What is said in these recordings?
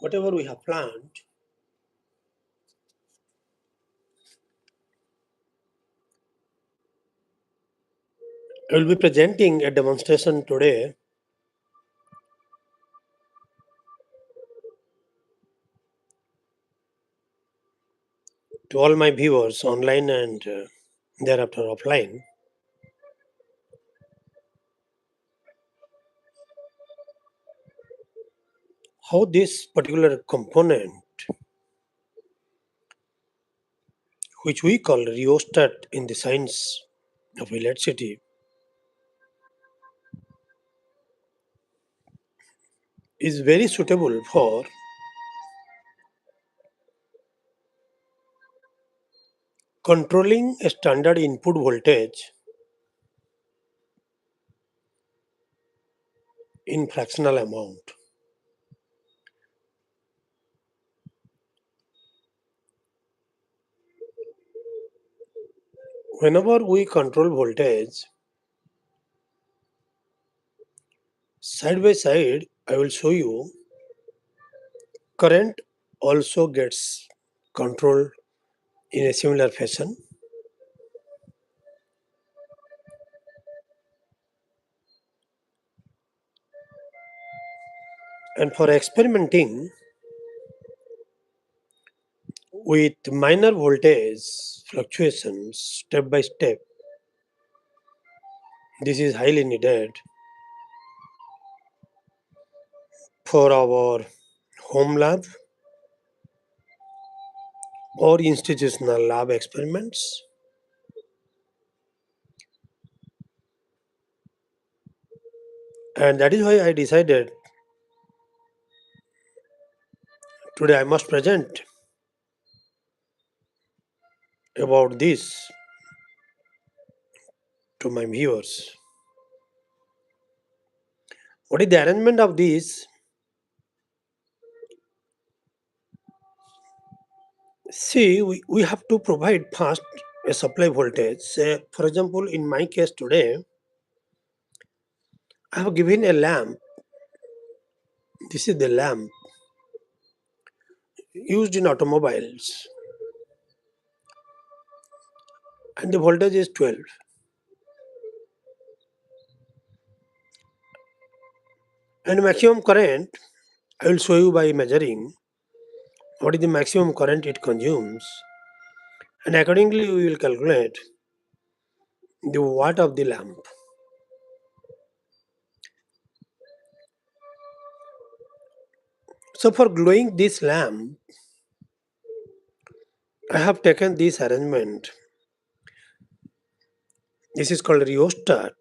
whatever we have planned, I will be presenting a demonstration today to all my viewers online and thereafter offline. How this particular component, which we call rheostat in the science of electricity, is very suitable for controlling a standard input voltage in fractional amount. Whenever we control voltage, side by side, I will show you current also gets controlled in a similar fashion. And for experimenting with minor voltage fluctuations step by step, this is highly needed for our home lab or institutional lab experiments. And that is why I decided today I must present about this to my viewers. What is the arrangement of this? See, we have to provide first a supply voltage. Say, for example, in my case today, I have given a lamp. This is the lamp used in automobiles, and the voltage is 12. And maximum current, I will show you by measuring what is the maximum current it consumes, and accordingly we will calculate the watt of the lamp. So for glowing this lamp, I have taken this arrangement. This is called rheostat.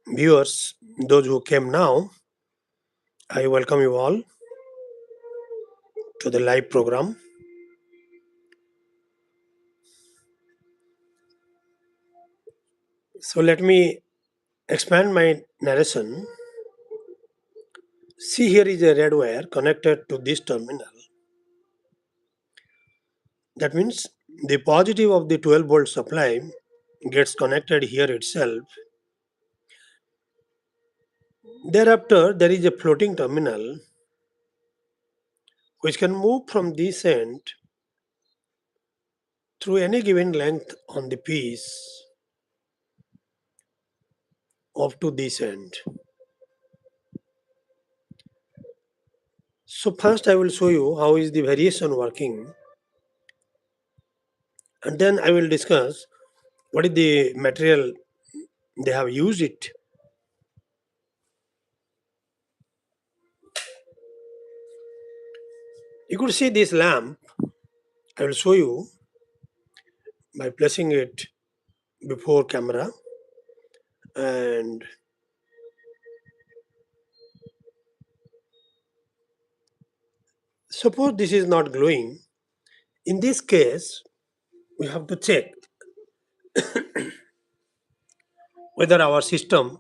Viewers, those who came now, I welcome you all to the live program. So let me expand my narration. See, here is a red wire connected to this terminal. That means the positive of the 12-volt supply gets connected here itself. Thereafter, there is a floating terminal which can move from this end through any given length on the piece up to this end. So first I will show you how is the variation working, and then I will discuss what is the material they have used it. You could see this lamp. I will show you by placing it before camera, and suppose this is not glowing. In this case, we have to check whether our system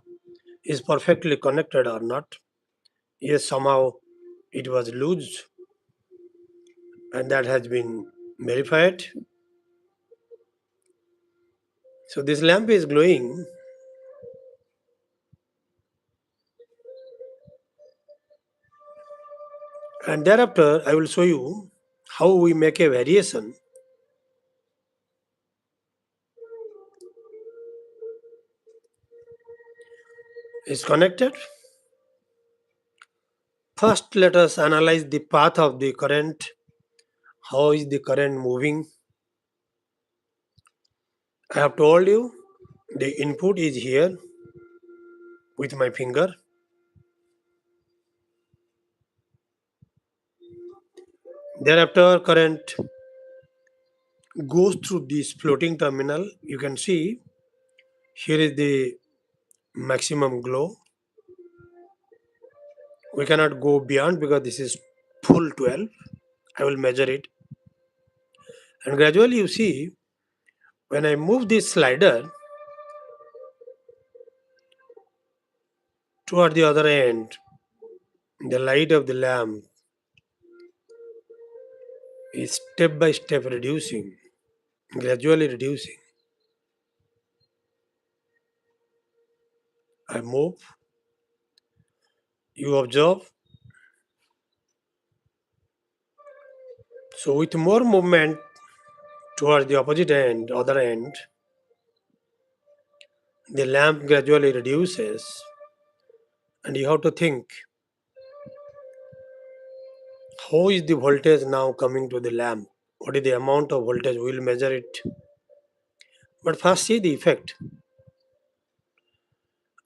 is perfectly connected or not. Yes, somehow it was loose, and that has been verified. So this lamp is glowing. And thereafter, I will show you how we make a variation is connected. First, let us analyze the path of the current. How is the current moving? I have told you the input is here with my finger. Thereafter, current goes through this floating terminal. You can see here is the maximum glow. We cannot go beyond because this is full 12. I will measure it. And gradually, you see, when I move this slider toward the other end, the light of the lamp is step by step reducing, gradually reducing. I move, you observe. So, with more movement towards the opposite end, other end, the lamp gradually reduces, and you have to think how is the voltage now coming to the lamp? What is the amount of voltage? We will measure it. But first, see the effect.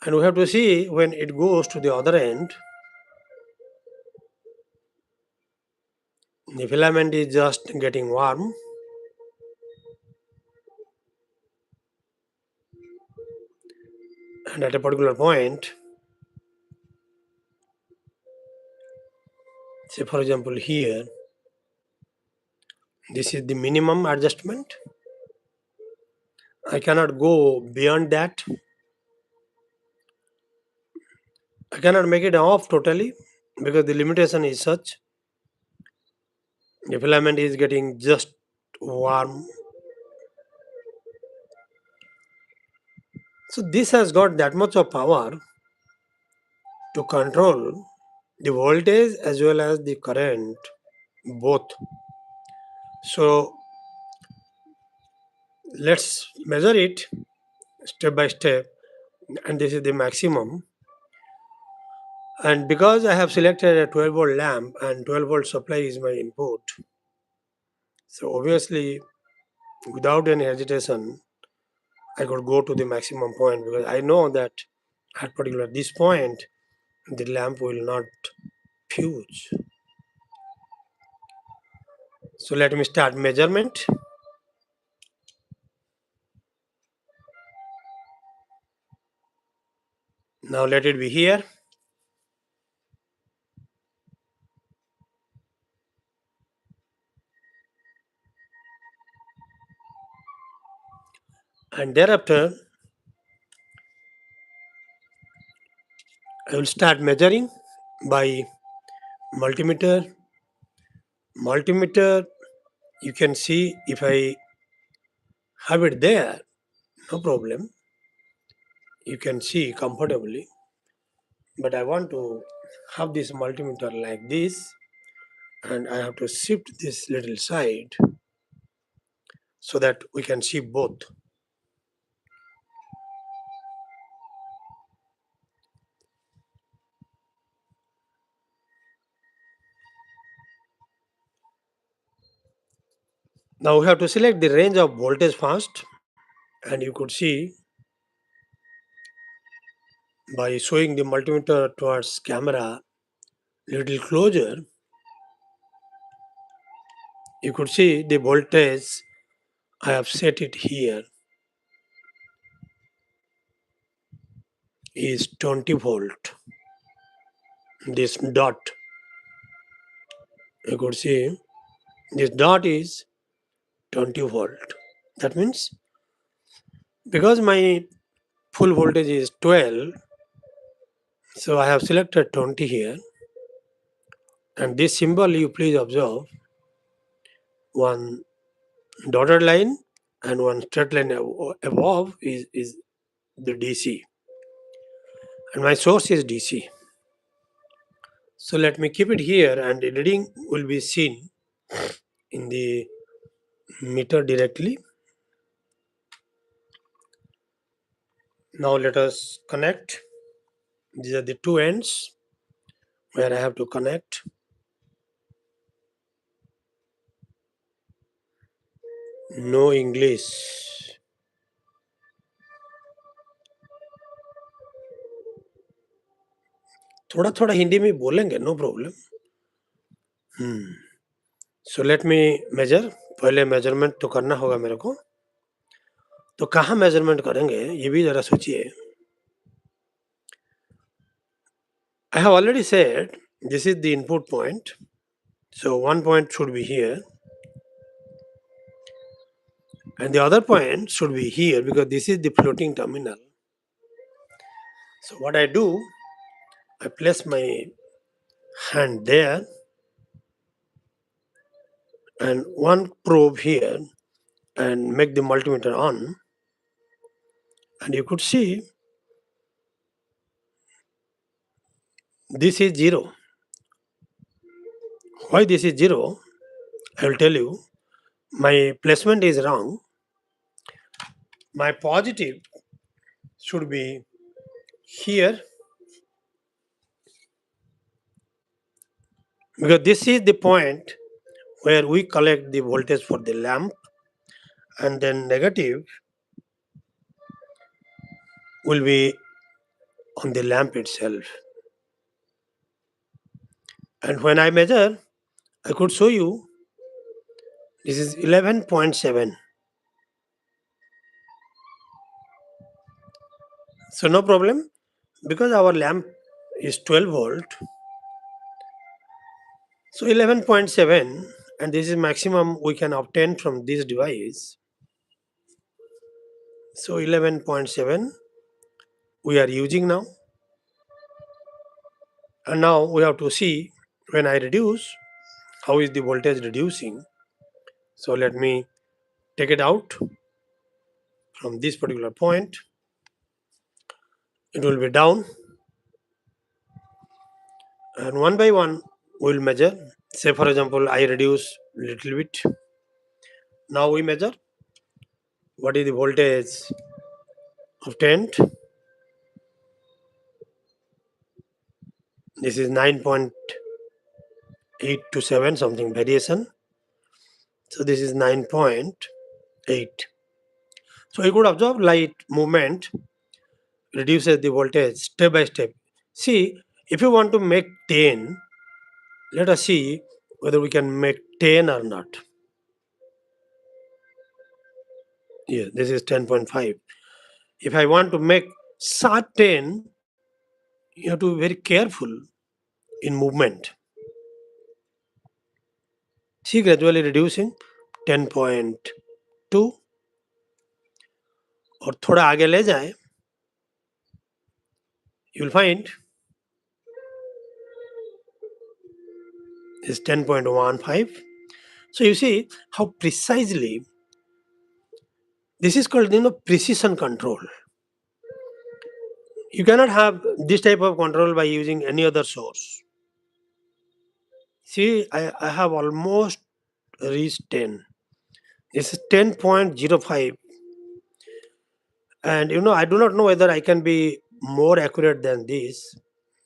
And we have to see when it goes to the other end, the filament is just getting warm, and at a particular point, say for example here, this is the minimum adjustment. I cannot go beyond that. I cannot make it off totally because the limitation is such. The filament is getting just warm. So this has got that much of power to control the voltage as well as the current both. So let's measure it step by step, and this is the maximum. And because I have selected a 12 volt lamp and 12 volt supply is my input, so obviously without any hesitation I could go to the maximum point because I know that at particular this point the lamp will not fuse. So let me start measurement. Now let it be here. And thereafter I will start measuring by multimeter. Multimeter, you can see if I have it there, no problem. You can see comfortably. But I want to have this multimeter like this, and I have to shift this little side so that we can see both. Now we have to select the range of voltage first, and you could see by showing the multimeter towards camera little closer, you could see the voltage. I have set it here is 20 volt. This dot, you could see this dot is 20 volt. That means because my full voltage is 12, so I have selected 20 here, and this symbol you please observe one dotted line and one straight line above is the DC, and my source is DC. So let me keep it here and the reading will be seen in the meter directly. Now let us connect. These are the two ends where I have to connect. No English. थोड़ा थोड़ा हिंदी में बोलेंगे, no problem. So let me measure. पहले measurement तो करना होगा मेरे को. तो कहाँ मेजरमेंट करेंगे ये भी जरा सोचिए. I have already said this is the input point. So one point should be here and the other point should be here because this is the floating terminal. So what I do, I place my hand there and one probe here and make the multimeter on, and you could see this is 0. Why this is 0? I will tell you. My placement is wrong. My positive should be here because this is the point where we collect the voltage for the lamp, and then negative will be on the lamp itself. And when I measure, I could show you this is 11.7. So no problem because our lamp is 12 volt. So 11.7, and this is maximum we can obtain from this device. So 11.7 we are using now. And now we have to see when I reduce, how is the voltage reducing. So let me take it out from this particular point. It will be down, and one by one we will measure. Say for example, I reduce little bit. Now we measure what is the voltage obtained. This is 9.8 to 7 something variation. So this is 9.8. So you could observe light movement reduces the voltage step by step. See, if you want to make 10, let us see whether we can make 10 or not. Yeah, this is 10.5. If I want to make sharp 10, you have to be very careful in movement. See, gradually reducing 10.2 और थोड़ा आगे ले जाए, you will find is 10.15. So you see how precisely this is called precision control. You cannot have this type of control by using any other source. See, I have almost reached 10. This is 10.05. And I do not know whether I can be more accurate than this.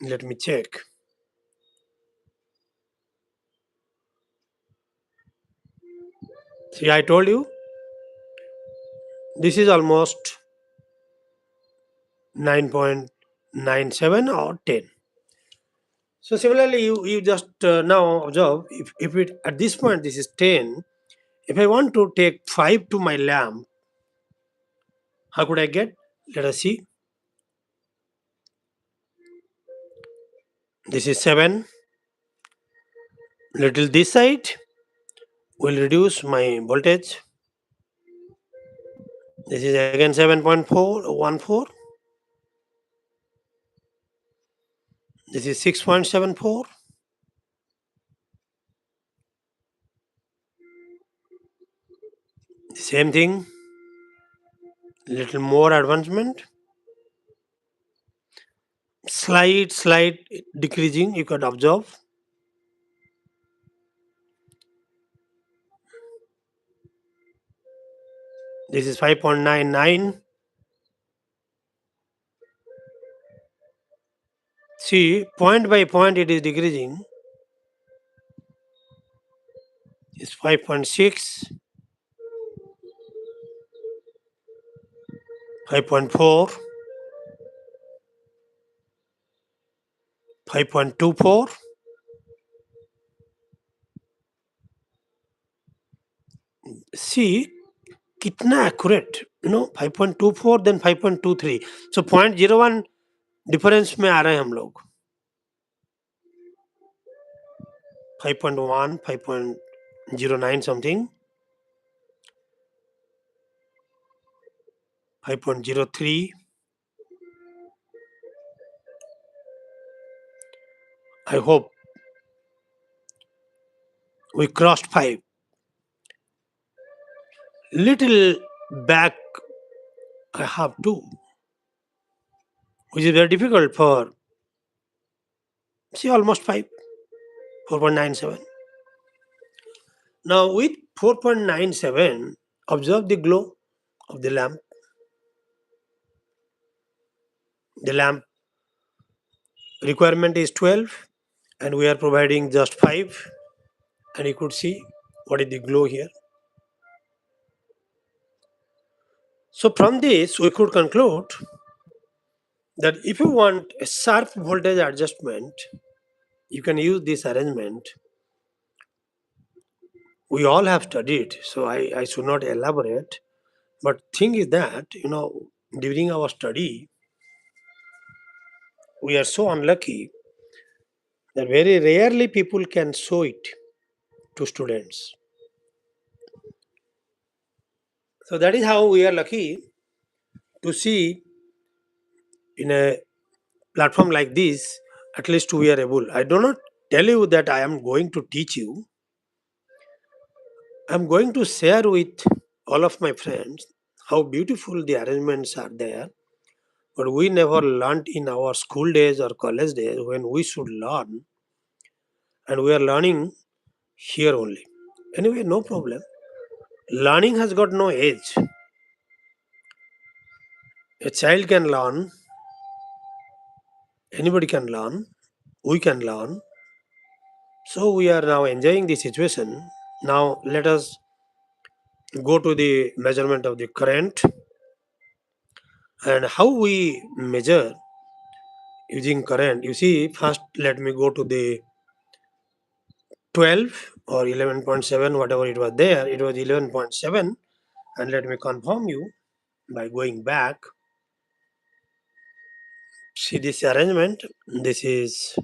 Let me check. See, I told you this is almost 9.97 or 10. So similarly, you just now observe if it at this point this is 10. If I want to take 5 to my lamp, how could I get? Let us see. This is 7. Little this side will reduce my voltage. This is again 7.414. This is 6.74. Same thing. Little more advancement. slight decreasing you can observe. This is 5.99. See, point by point it is decreasing. It's 5.6, 5.4, 5.24. See, kitna accurate, 5.24 then 5.23. So 0.01 difference में आ रहे हैं हम लोग. 5.1, 5.09 something, 5.03. I hope we crossed 5. Little back I have 2, which is very difficult for, see, almost 5, 4.97. Now with 4.97, observe the glow of the lamp. The lamp requirement is 12 and we are providing just 5, and you could see what is the glow here. So from this we could conclude that if you want a sharp voltage adjustment, you can use this arrangement. We all have studied, so I should not elaborate. But thing is that, during our study, we are so unlucky that very rarely people can show it to students. So that is how we are lucky to see in a platform like this, at least we are able. I do not tell you that I am going to teach you. I am going to share with all of my friends how beautiful the arrangements are there. But we never learned in our school days or college days when we should learn, and we are learning here only. Anyway, no problem. Learning has got no age. A child can learn, anybody can learn, we can learn. So we are now enjoying the situation. Now let us go to the measurement of the current and how we measure using current. You see, first let me go to the 12 or 11.7, whatever it was there. It was 11.7, and let me confirm you by going back. See this arrangement. This is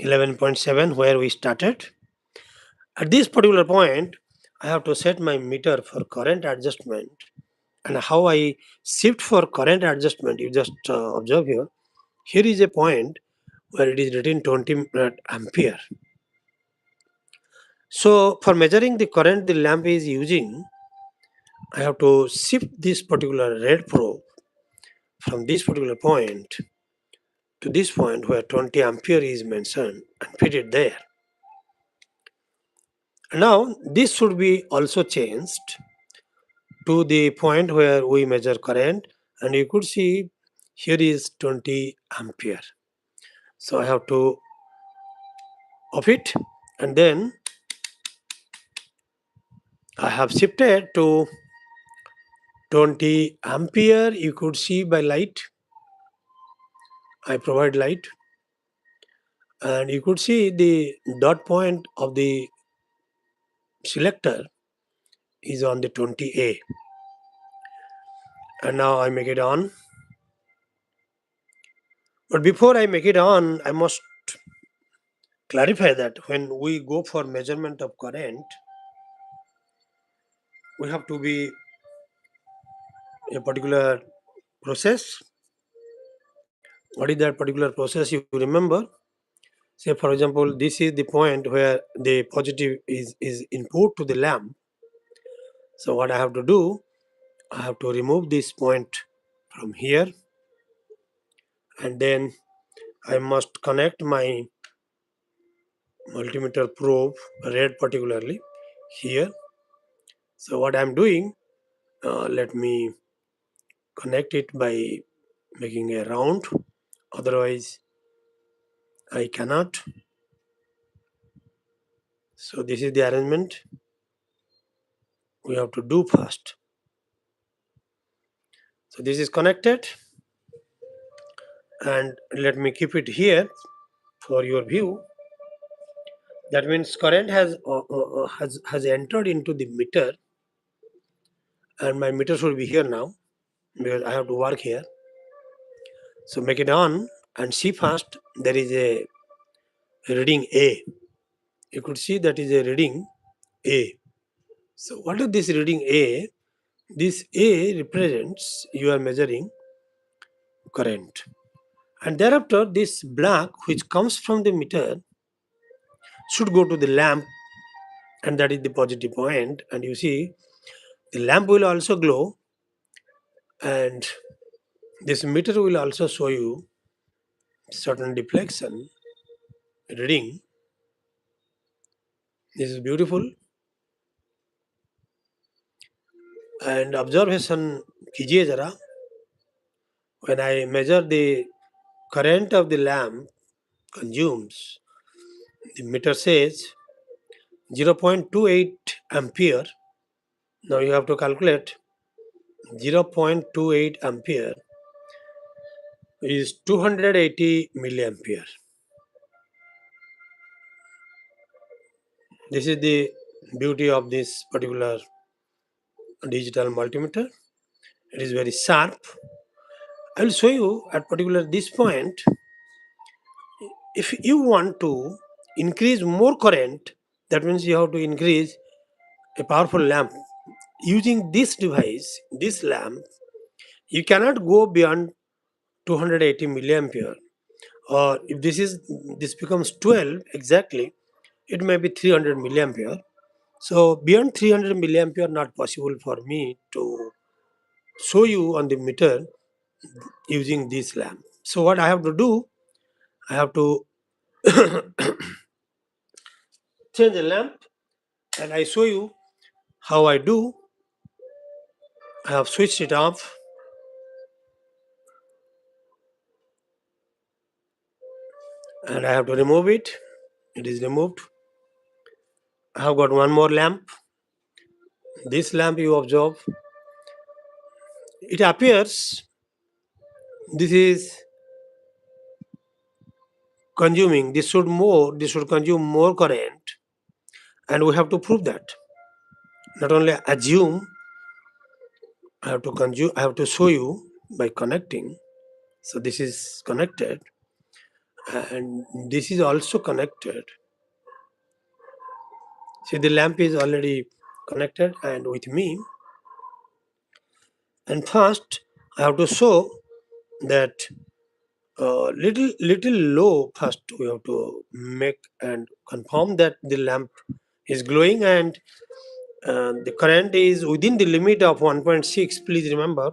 11.7 where we started. At this particular point, I have to set my meter for current adjustment, and how I shift for current adjustment. You just observe here. Here is a point where it is written 20 ampere. So for measuring the current the lamp is using, I have to shift this particular red probe from this particular point to this point where 20 ampere is mentioned and fit it there. Now this should be also changed to the point where we measure current, and you could see here is 20 ampere. So I have to off it, and then I have shifted to 20 ampere. You could see by light. I provide light, and you could see the dot point of the selector is on the 20A. And now I make it on. But before I make it on, I must clarify that when we go for measurement of current, we have to be a particular process. What is that particular process? You remember? Say for example, this is the point where the positive is input to the lamp, So what I have to do, I have to remove this point from here, and then I must connect my multimeter probe, red particularly, here. So what I'm doing, let me connect it by making a round, otherwise I cannot. So this is the arrangement we have to do first. So this is connected, and let me keep it here for your view. That means current has entered into the meter, and my meter should be here now because I have to work here. So make it on and see first. There is a reading A. You could see that is a reading A. So what is this reading A? This A represents you are measuring current. And thereafter, this black which comes from the meter should go to the lamp, and that is the positive point. And you see, the lamp will also glow, and this meter will also show you certain deflection reading. This is beautiful. And observation कीजिए जरा. When I measure the current of the lamp consumes, the meter says 0.28 ampere. Now you have to calculate 0.28 ampere is 280 milliampere. This is the beauty of this particular digital multimeter. It is very sharp. I will show you at particular this point. If you want to increase more current, that means you have to increase a powerful lamp. Using this device, this lamp, you cannot go beyond 280 milliampere. Or if this becomes 12 exactly, it may be 300 milliampere. So beyond 300 milliampere, not possible for me to show you on the meter using this lamp. So what I have to do, I have to change the lamp, and I show you how I do. I have switched it off, and I have to remove it. It is removed. I have got one more lamp. This lamp you observe, it appears this is consuming. This should consume more current, and we have to prove that. Not only assume, I have to consume. I have to show you by connecting. So this is connected, and this is also connected. See, the lamp is already connected and with me. And first, I have to show that little low. First, we have to make and confirm that the lamp is glowing, and the current is within the limit of 1.6. Please remember,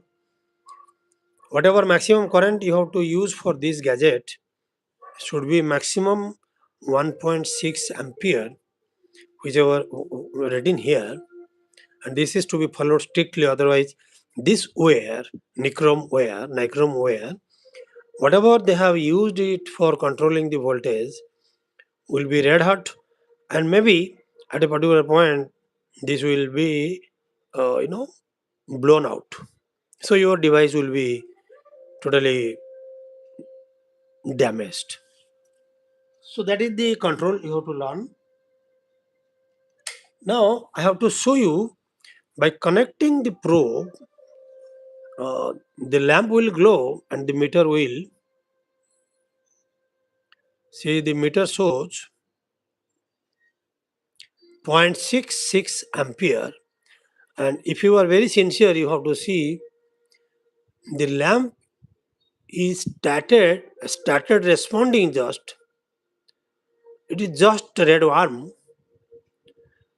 whatever maximum current you have to use for this gadget should be maximum 1.6 ampere, whichever written here, and this is to be followed strictly. Otherwise, this wire, nichrome wire, whatever they have used it for controlling the voltage, will be red hot, and maybe at a particular point this will be, you know, blown out. So your device will be totally damaged. So that is the control you have to learn. Now I have to show you by connecting the probe, the lamp will glow and the meter will see the meter shows 0.66 ampere. And if you are very sincere, you have to see the lamp is started responding just. It is just red warm,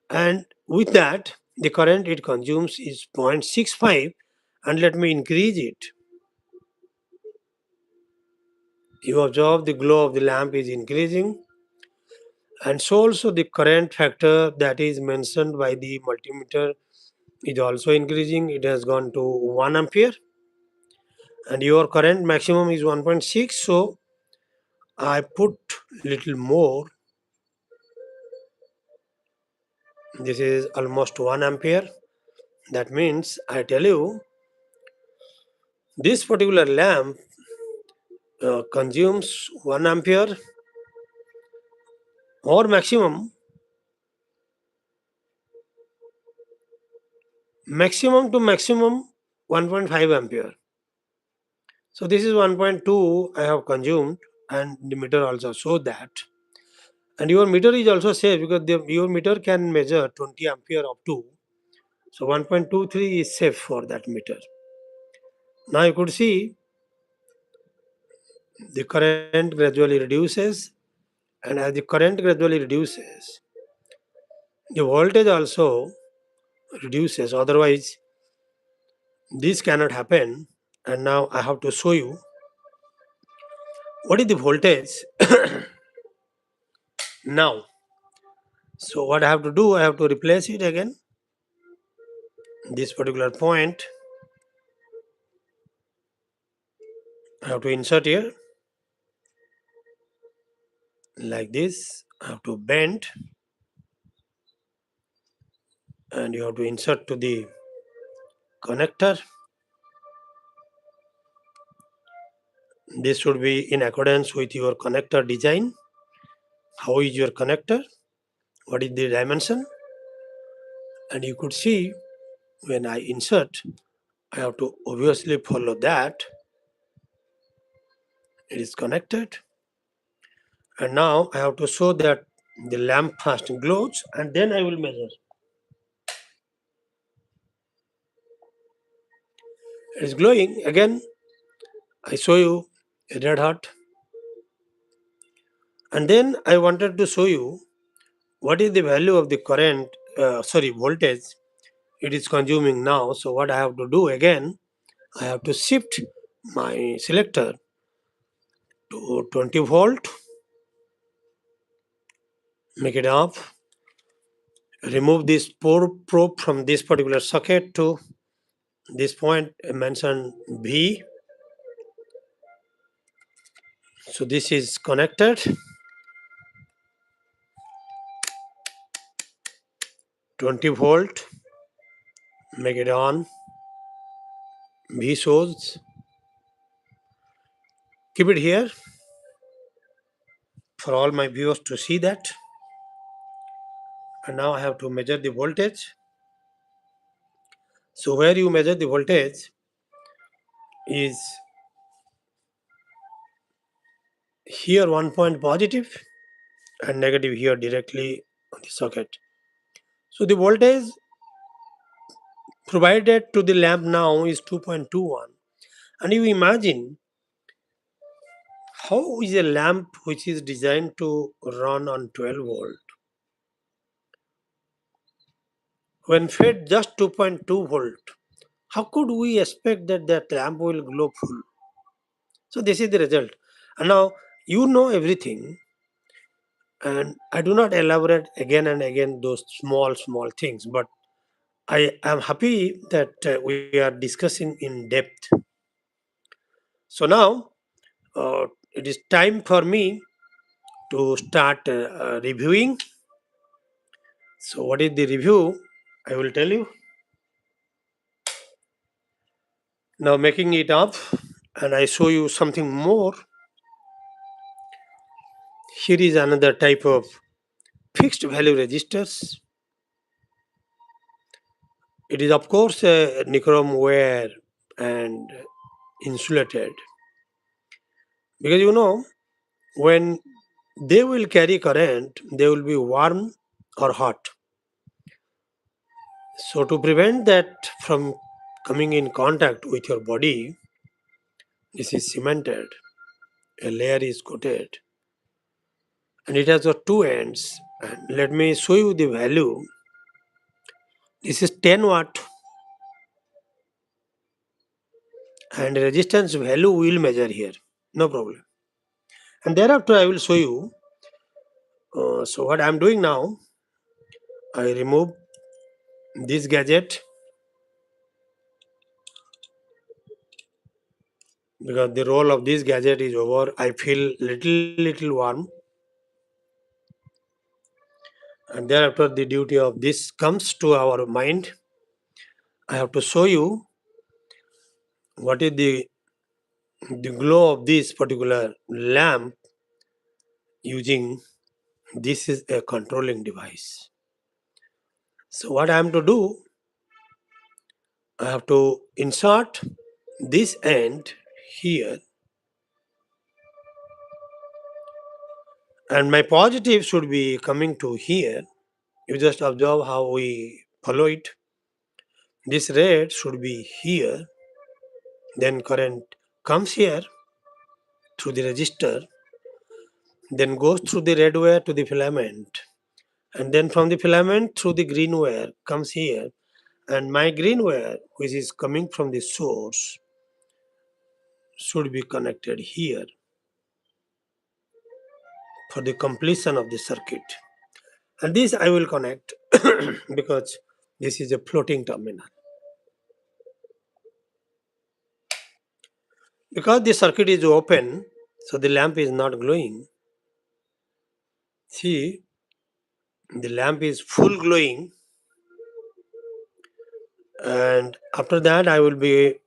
and with that the current it consumes is 0.65, and let me increase it. You observe the glow of the lamp is increasing, and so also the current factor that is mentioned by the multimeter is also increasing. It has gone to 1 ampere, and your current maximum is 1.6. So I put little more. This is almost 1 ampere. That means I tell you this particular lamp consumes 1 ampere, or maximum to maximum 1.5 ampere. So this is 1.2 I have consumed, and the meter also show that. And your meter is also safe because your meter can measure 20 ampere up to. So 1.23 is safe for that meter. Now you could see the current gradually reduces, and as the current gradually reduces, the voltage also reduces. Otherwise, this cannot happen. And now I have to show you what is the voltage now. So what I have to do, I have to replace it again. This particular point I have to insert here like this. I have to bend, and you have to insert to the connector. This should be in accordance with your connector design. How is your connector? What is the dimension? And you could see when I insert, I have to obviously follow that. It is connected. And now I have to show that the lamp first glows, and then I will measure. It is glowing. Again, I show you red hot. And then I wanted to show you what is the value of the current, voltage it is consuming now. So what I have to do again, I have to shift my selector to 20 volt, make it off, remove this probe from this particular socket to this point mentioned V. So this is connected, 20 volt, make it on, V shows, keep it here for all my viewers to see that. And now I have to measure the voltage. So where you measure the voltage is here 1 point positive and negative here directly on the socket. So the voltage provided to the lamp now is 2.21. And you imagine how is a lamp which is designed to run on 12 volt when fed just 2.2 volt, how could we expect that that lamp will glow full? So this is the result. And now you know everything, and I do not elaborate again and again those small things, but I am happy that we are discussing in depth. So now it is time for me to start reviewing. So what is the review? I will tell you. Now making it up, and I show you something more. Here is another type of fixed value resistors. It is of course a nichrome wire and insulated, because you know when they will carry current, they will be warm or hot. So to prevent that from coming in contact with your body, this is cemented. A layer is coated, and it has got two ends. And let me show you the value This is 10 watt, and resistance value we will measure here. No problem. And thereafter I will show you. So what I am doing now, I remove this gadget because the role of this gadget is over. I feel little warm, and thereafter the duty of this comes to our mind. I have to show you what is the glow of this particular lamp using this is a controlling device. So what I am to do, I have to insert this end here, and my positive should be coming to here. You just observe how we follow it. This red should be here, then current comes here through the resistor, then goes through the red wire to the filament, and then from the filament through the green wire comes here, and my green wire which is coming from the source should be connected here for the completion of the circuit. And this I will connect because this is a floating terminal. Because the circuit is open, so the lamp is not glowing. See, the lamp is full glowing, and after that I will be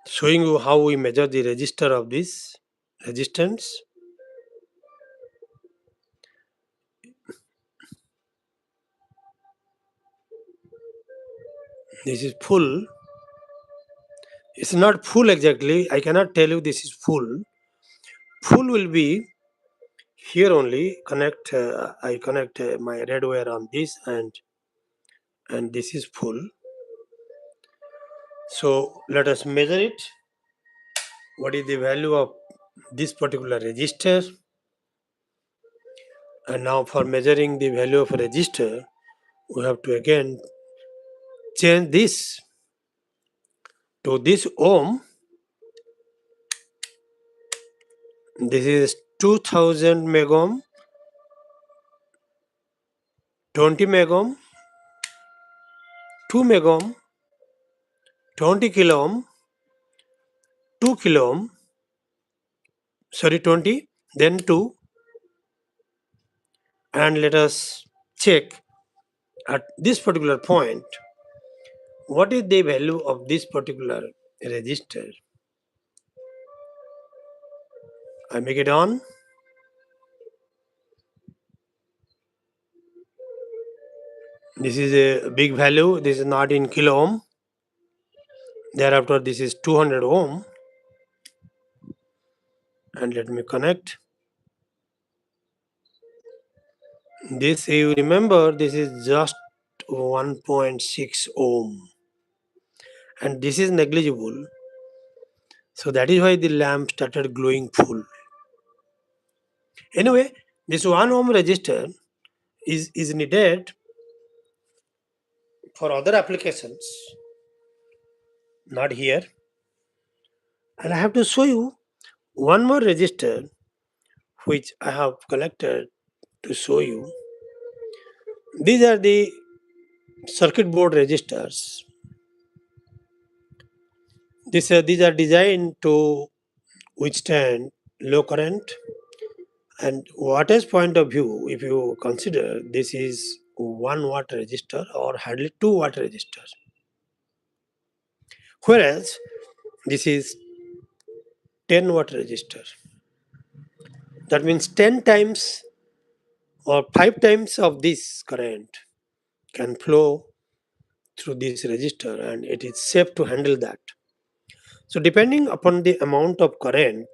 showing you how we measure the resistor of this resistance. This is full. It's not full exactly. I cannot tell you this is full. Full will be here only. Connect. I connect my red wire on this, and this is full. So let us measure it. What is the value of this particular resistor? And now for measuring the value of a resistor, we have to again change this to this ohm. This is 2000 megohm, 20 megohm, 2 megohm, 20 kilo ohm, 2 kilo ohm, sorry 20, then 2, and let us check at this particular point what is the value of this particular resistor. I make it on. This is a big value. This is not in kilo ohm. Thereafter, this is 200 ohm. And let me connect. This, you remember, this is just 1.6 ohm. And this is negligible. So that is why the lamp started glowing full. Anyway, this 1 ohm resistor is needed for other applications, not here. And I have to show you one more resistor which I have collected to show you. These are the circuit board resistors. These are designed to withstand low current. And wattage point of view, if you consider this is 1 watt resistor or hardly 2 watt resistor, whereas this is 10 watt resistor. That means 10 times or 5 times of this current can flow through this resistor, and it is safe to handle that. So depending upon the amount of current,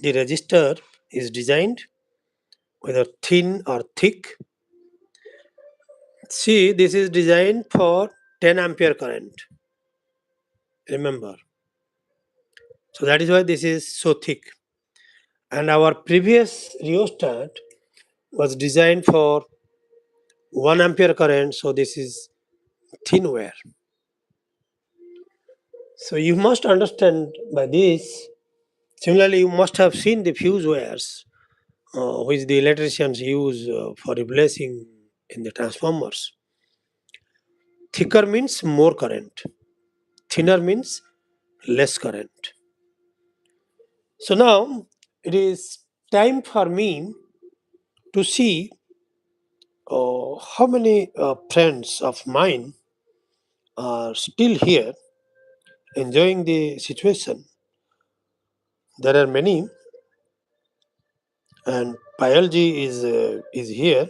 the resistor is designed whether thin or thick. See, this is designed for 10 ampere current. Remember. So that is why this is so thick. And our previous rheostat was designed for 1 ampere current, so this is thin wire. So you must understand by this. Similarly, you must have seen the fuse wires which the electricians use for replacing in the transformers. Thicker means more current, thinner means less current. So now it is time for me to see how many friends of mine are still here enjoying the situation. There are many, and biology is here.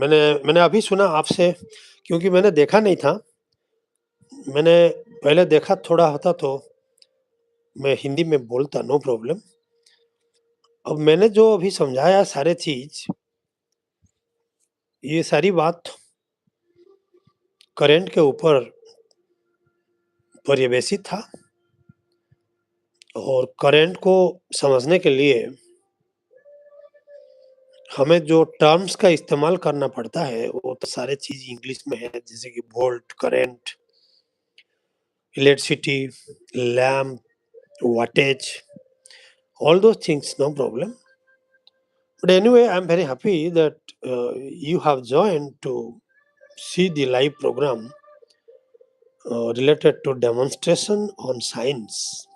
मैंने मैंने अभी सुना आपसे, क्योंकि मैंने देखा नहीं था। मैंने पहले देखा थोड़ा होता तो मैं हिंदी में बोलता, नो प्रॉब्लम। अब मैंने जो अभी समझाया सारे चीज, ये सारी बात करंट के ऊपर पर्यवेसित था, और करंट को समझने के लिए हमें जो टर्म्स का इस्तेमाल करना पड़ता है वो तो सारे चीज इंग्लिश में है, जैसे कि volt, current, electricity, lamp, wattage, all those things, no problem. But anyway, I'm very happy that you have joined to see the live program related to demonstration on science.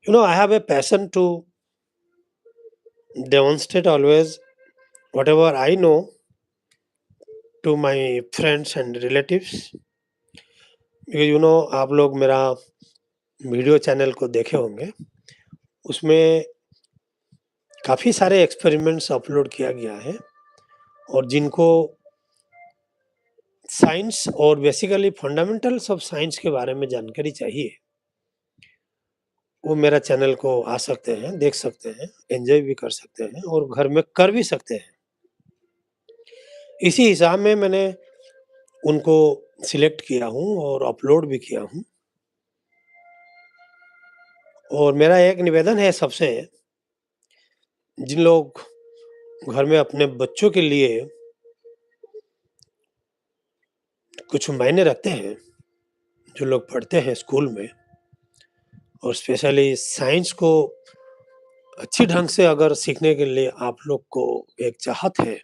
You know, I have a passion to demonstrate always whatever I know to my friends and relatives. Because you know, आप लोग मेरा video channel को देखे होंगे, उसमें काफ़ी सारे experiments upload किया गया है, और जिनको साइंस और बेसिकली फंडामेंटल्स ऑफ साइंस के बारे में जानकारी चाहिए, वो मेरा चैनल को आ सकते हैं, देख सकते हैं, एंजॉय भी कर सकते हैं और घर में कर भी सकते हैं। इसी हिसाब में मैंने उनको सिलेक्ट किया हूँ और अपलोड भी किया हूँ। और मेरा एक निवेदन है सबसे, जिन लोग घर में अपने बच्चों के लिए कुछ मायने रखते हैं, जो लोग पढ़ते हैं स्कूल में, और स्पेशली साइंस को अच्छी ढंग से अगर सीखने के लिए आप लोग को एक चाहत है,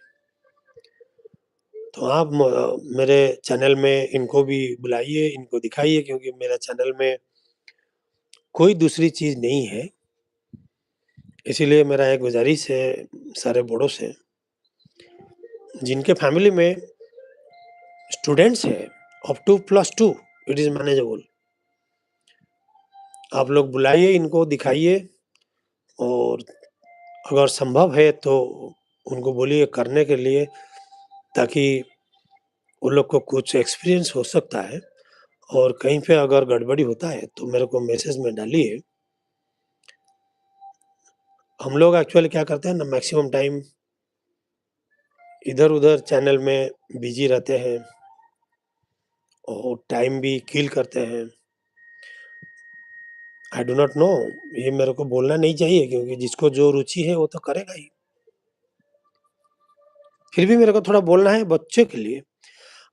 तो आप मेरे चैनल में इनको भी बुलाइए, इनको दिखाइए, क्योंकि मेरा चैनल में कोई दूसरी चीज़ नहीं है। इसीलिए मेरा एक गुजारिश है सारे बड़ों से, जिनके फैमिली में स्टूडेंट्स हैं up to +2, it is manageable. आप लोग बुलाइए, इनको दिखाइए, और अगर संभव है तो उनको बोलिए करने के लिए, ताकि उन लोग को कुछ एक्सपीरियंस हो सकता है। और कहीं पे अगर गड़बड़ी होता है तो मेरे को मैसेज में डालिए। हम लोग एक्चुअली क्या करते हैं ना, मैक्सिमम टाइम इधर-उधर चैनल में बिज़ी रहते हैं और टाइम भी किल करते हैं। आई डू नॉट नो, ये मेरे को बोलना नहीं चाहिए, क्योंकि जिसको जो रुचि है वो तो करेगा ही। फिर भी मेरे को थोड़ा बोलना है बच्चे के लिए।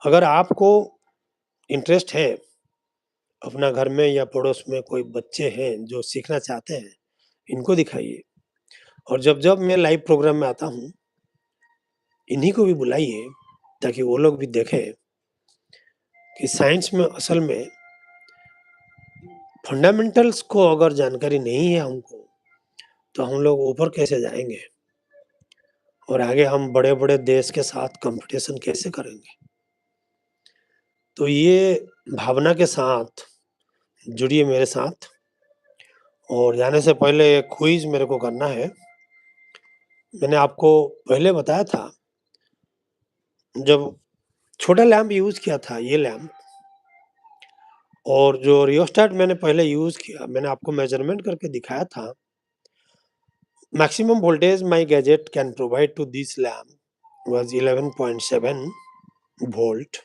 अगर आपको इंटरेस्ट है, अपना घर में या पड़ोस में कोई बच्चे हैं जो सीखना चाहते हैं, इनको दिखाइए। और जब-जब मैं लाइव प्रोग्राम में आता हूँ, इन्हीं को भी बुलाइए, ताकि वो लोग भी देखें कि साइंस में असल में फंडामेंटल्स को अगर जानकारी नहीं है हमको, तो हम लोग ऊपर कैसे जाएँगे, और आगे हम बड़े-बड़े देश के साथ कॉम्पिटिशन कैसे करेंगे। तो ये भावना के साथ जुड़िए मेरे साथ, और जाने से पहले एक क्विज़ मेरे को करना है। मैंने आपको पहले बताया था, जब छोटा लैंप यूज़ किया था, ये लैंप, और जो रियोस्टेट मैंने पहले यूज़ किया, मैंने आपको मेज़रमेंट करके दिखाया था। Maximum voltage my gadget can provide to this lamp was 11.7 volt.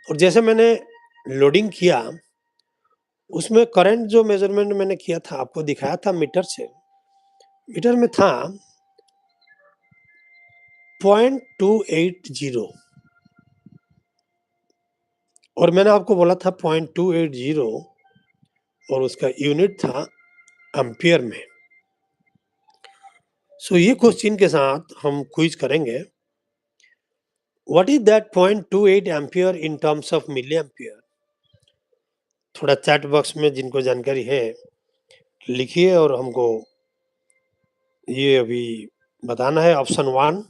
और जैसे मैंने लोडिंग किया, उसमें करंट जो मेज़रमेंट मैंने किया था, आपको दिखाया था मीटर से। मीटर में था 0.280 और मैंने आपको बोला था 0.280 और उसका यूनिट था एम्पियर में। सो ये क्वेश्चन के साथ हम क्विज करेंगे। What is that 0.28 ampere in terms of milli ampere? थोड़ा चैट बॉक्स में जिनको जानकारी है लिखिए और हमको ये अभी बताना है। Option one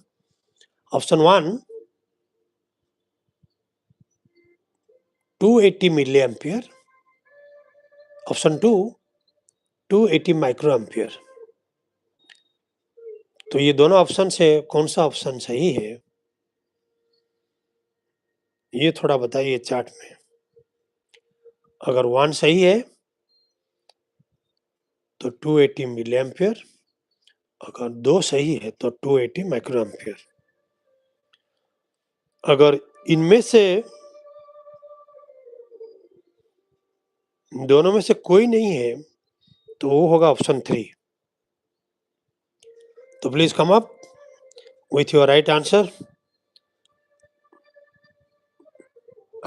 280 milli ampere, option two 280 micro ampere. तो ये दोनों ऑप्शन से कौन सा ऑप्शन सही है ये थोड़ा बताइए चार्ट में। अगर वन सही है तो 280 मिली एम्पियर, अगर दो सही है तो 280 माइक्रो एम्पियर। अगर इनमें से दोनों में से कोई नहीं है तो वो होगा ऑप्शन थ्री। तो please come up with your right answer.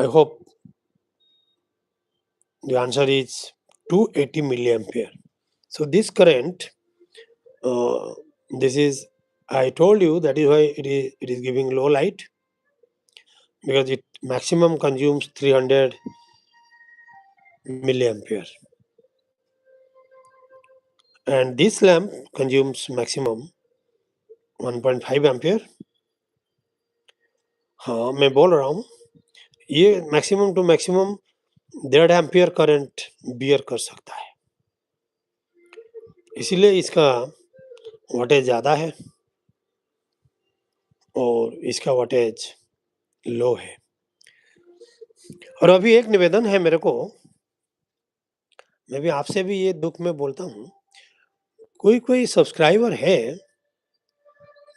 I hope the answer is 280 milliampere. So this current, this is, I told you that is why it is giving low light, because it maximum consumes 300 milliampere, and this lamp consumes maximum 1.5 ampere. हाँ मैं बोल रहा हूँ ये maximum to maximum 1.5 ampere current bear कर सकता है, इसीलिए इसका वोल्टेज ज़्यादा है और इसका वोल्टेज लो है। और अभी एक निवेदन है मेरे को, मैं भी आपसे भी ये दुख में बोलता हूँ, कोई कोई सब्सक्राइबर है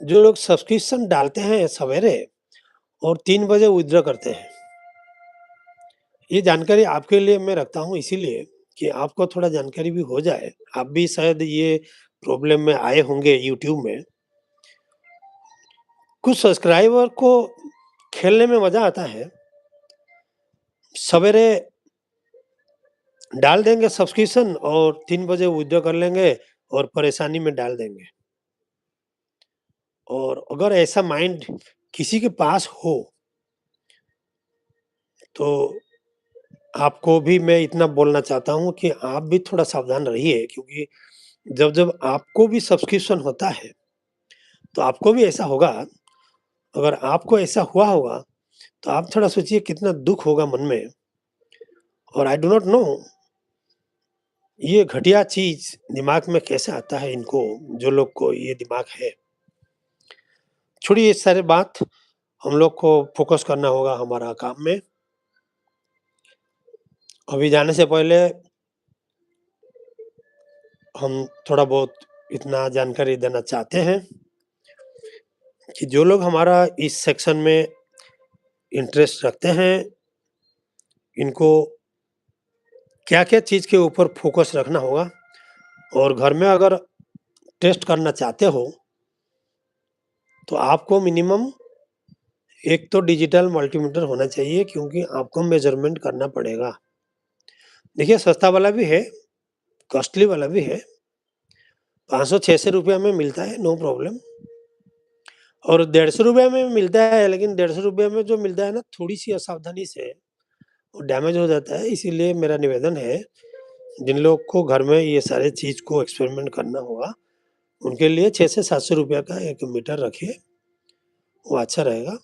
जो लोग सब्सक्रिप्शन डालते हैं सवेरे और 3 बजे विथड्रॉ करते हैं। ये जानकारी आपके लिए मैं रखता हूँ इसीलिए कि आपको थोड़ा जानकारी भी हो जाए। आप भी शायद ये प्रॉब्लम में आए होंगे यूट्यूब में। कुछ सब्सक्राइबर को खेलने में मजा आता है, सवेरे डाल देंगे सब्सक्रिप्शन और 3 बजे विथड्रॉ कर लेंगे और परेशानी में डाल देंगे। और अगर ऐसा माइंड किसी के पास हो तो आपको भी मैं इतना बोलना चाहता हूँ कि आप भी थोड़ा सावधान रहिए, क्योंकि जब जब आपको भी सब्सक्रिप्शन होता है तो आपको भी ऐसा होगा। अगर आपको ऐसा हुआ होगा तो आप थोड़ा सोचिए कितना दुख होगा मन में। और आई डू नॉट नो ये घटिया चीज दिमाग में कैसे आता है इनको, जो लोग को ये दिमाग है। छोड़िए ये सारे बात, हम लोग को फोकस करना होगा हमारा काम में। अभी जाने से पहले हम थोड़ा बहुत इतना जानकारी देना चाहते हैं कि जो लोग हमारा इस सेक्शन में इंटरेस्ट रखते हैं, इनको क्या क्या चीज़ के ऊपर फोकस रखना होगा। और घर में अगर टेस्ट करना चाहते हो तो आपको मिनिमम एक तो डिजिटल मल्टीमीटर होना चाहिए, क्योंकि आपको मेजरमेंट करना पड़ेगा। देखिए सस्ता वाला भी है, कॉस्टली वाला भी है, 500-600 रुपया में मिलता है, नो प्रॉब्लम। और 150 रुपया में मिलता है, लेकिन 150 रुपया में जो मिलता है ना, थोड़ी सी असावधानी से वो डैमेज हो जाता है। इसीलिए मेरा निवेदन है, जिन लोग को घर में ये सारे चीज़ को एक्सपेरिमेंट करना होगा उनके लिए 600 से 700 रुपया का एक मीटर रखिए, वो अच्छा रहेगा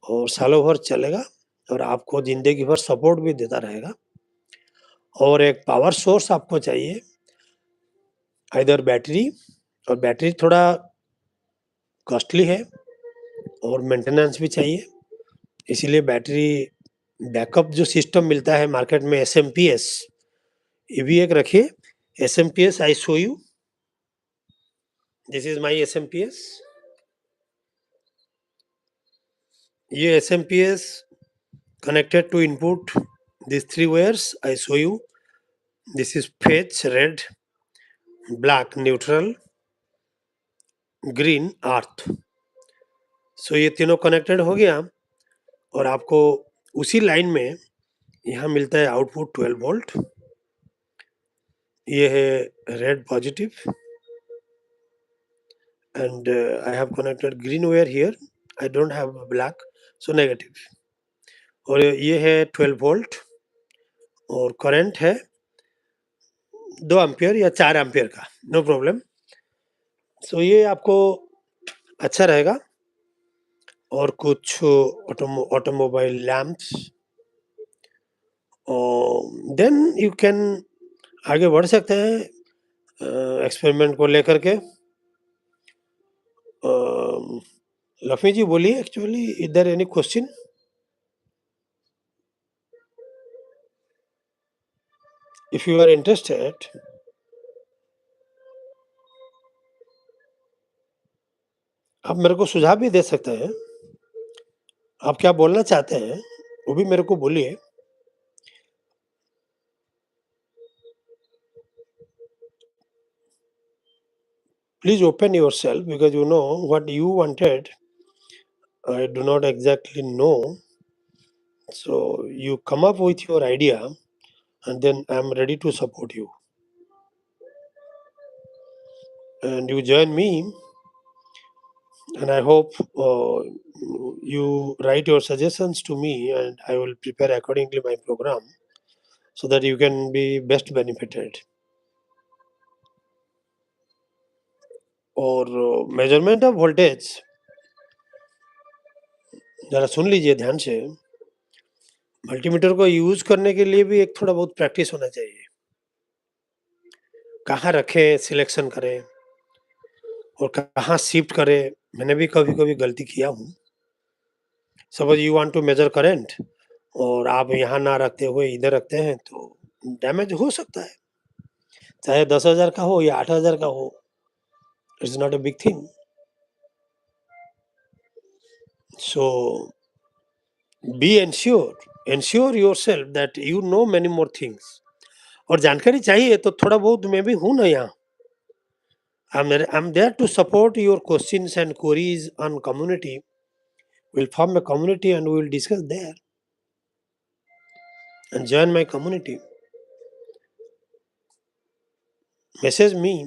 और सालों भर चलेगा और आपको ज़िंदगी भर सपोर्ट भी देता रहेगा। और एक पावर सोर्स आपको चाहिए, आइदर बैटरी, और बैटरी थोड़ा कॉस्टली है और मेंटेनेंस भी चाहिए। इसीलिए बैटरी बैकअप जो सिस्टम मिलता है मार्केट में, एसएमपीएस, ये भी एक रखिए। SMPS I show you, this is my SMPS. ये SMPS connected to input these three wires I show you. This is fetch, red, black, neutral, green, earth. सो ये तीनों कनेक्टेड हो गया और आपको उसी लाइन में यहाँ मिलता है आउटपुट 12 वोल्ट। ये है red positive and I have connected green wire here. I don't have black, so negative. और ये है 12 वोल्ट और करंट है 2 एम्पियर या 4 एम्पियर का, नो प्रॉब्लम। सो ये आपको अच्छा रहेगा। और कुछ ऑटोमोबाइल लैंप्स, और देन यू कैन आगे बढ़ सकते हैं एक्सपेरिमेंट को लेकर के। लक्ष्मी जी बोलिए, एक्चुअली इधर any question? If you are interested, आप मेरे को सुझाव भी दे सकते हैं। आप क्या बोलना चाहते हैं वो भी मेरे को बोलिए। Please open yourself because you know what you wanted. I do not exactly know. So you come up with your idea and then I'm ready to support you. And you join me, and I hope you write your suggestions to me and I will prepare accordingly my program so that you can be best benefited. और measurement of voltage जरा सुन लीजिए ध्यान से। Multimeter को use करने के लिए भी एक थोड़ा बहुत प्रैक्टिस होना चाहिए। कहाँ रखें, सिलेक्शन करें और कहाँ शिफ्ट करें। मैंने भी कभी कभी गलती किया हूँ। Suppose you want to measure current और आप यहाँ ना रखते हुए इधर रखते हैं तो डैमेज हो सकता है, चाहे 10,000 का हो या 8,000 का हो। It's not a big thing. So be ensure yourself that you know many more things. और जानकारी चाहिए तो थोड़ा बहुत मैं भी हूं ना यहाँ। I'm there to support your questions and queries on community. We'll form a community and we will discuss there and join my community. Message me।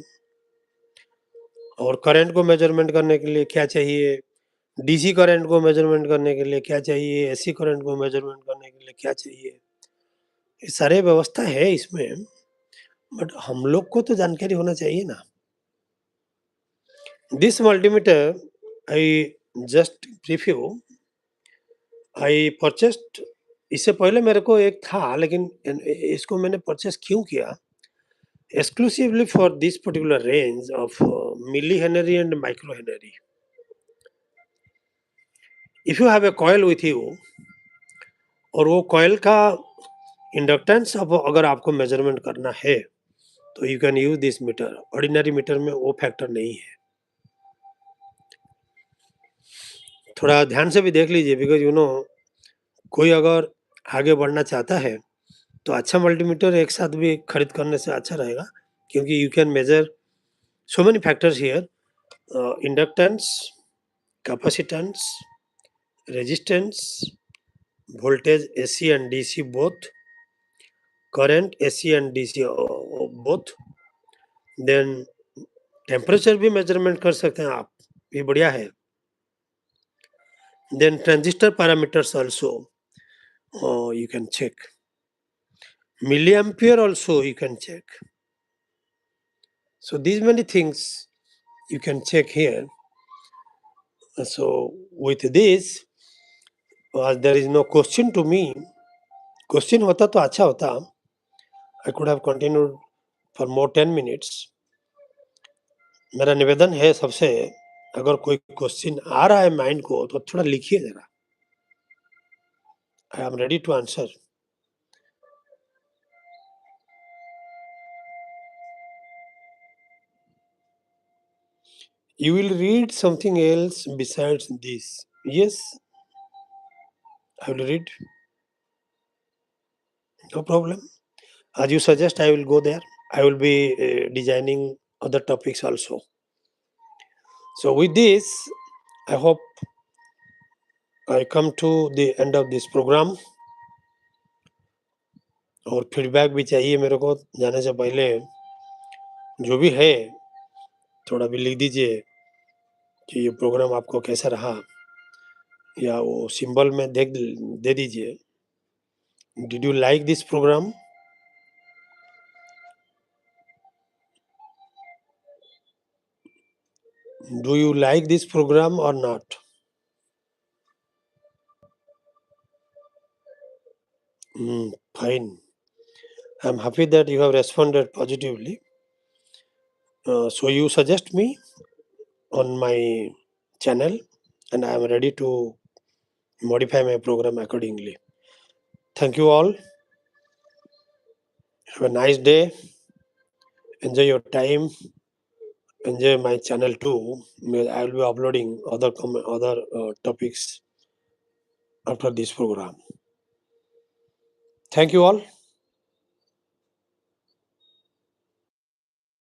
और करंट को मेजरमेंट करने के लिए क्या चाहिए, डीसी करंट को मेजरमेंट करने के लिए क्या चाहिए, एसी करंट को मेजरमेंट करने के लिए क्या चाहिए, ये सारे व्यवस्था है इसमें। बट हम लोग को तो जानकारी होना चाहिए ना। This multimeter I just review, I purchased. इससे पहले मेरे को एक था, लेकिन इसको मैंने परचेस क्यों किया, exclusively for this particular range of milli henry and micro henry. If you have a coil with you और वो कॉइल का इंडक्टेंस अब अगर आपको मेजरमेंट करना है तो you can use this meter. Ordinary meter में वो फैक्टर नहीं है। थोड़ा ध्यान से भी देख लीजिए, बिकॉज यू नो कोई अगर आगे बढ़ना चाहता है तो अच्छा मल्टीमीटर एक साथ भी खरीद करने से अच्छा रहेगा, क्योंकि you can measure so many factors here. Inductance, capacitance, resistance, voltage AC and DC both, current AC and DC both, then temperature भी मेजरमेंट कर सकते हैं आप, ये बढ़िया है। Then transistor parameters also you can check, milli ampere also you can check. So these many things you can check here. So with this, there is no question to me. Question होता तो अच्छा होता, I could have continued for more 10 minutes। मेरा निवेदन है सबसे, अगर कोई क्वेश्चन आ रहा है माइंड को तो थोड़ा लिखिए जरा। I am ready to answer. You will read something else besides this? Yes, I will read. No problem. As you suggest, I will go there. I will be designing other topics also. So with this, I hope I come to the end of this program. और feedback भी चाहिए मेरे को जाने से पहले, जो भी है थोड़ा भी लिख दीजिए कि ये प्रोग्राम आपको कैसा रहा, या वो सिंबल में दे दीजिए, did you like this program? Do you like this program और not? Fine. I'm happy that you have responded positively. So you suggest me on my channel, and I am ready to modify my program accordingly. Thank you all. Have a nice day. Enjoy your time. Enjoy my channel too. I will be uploading other topics after this program. Thank you all.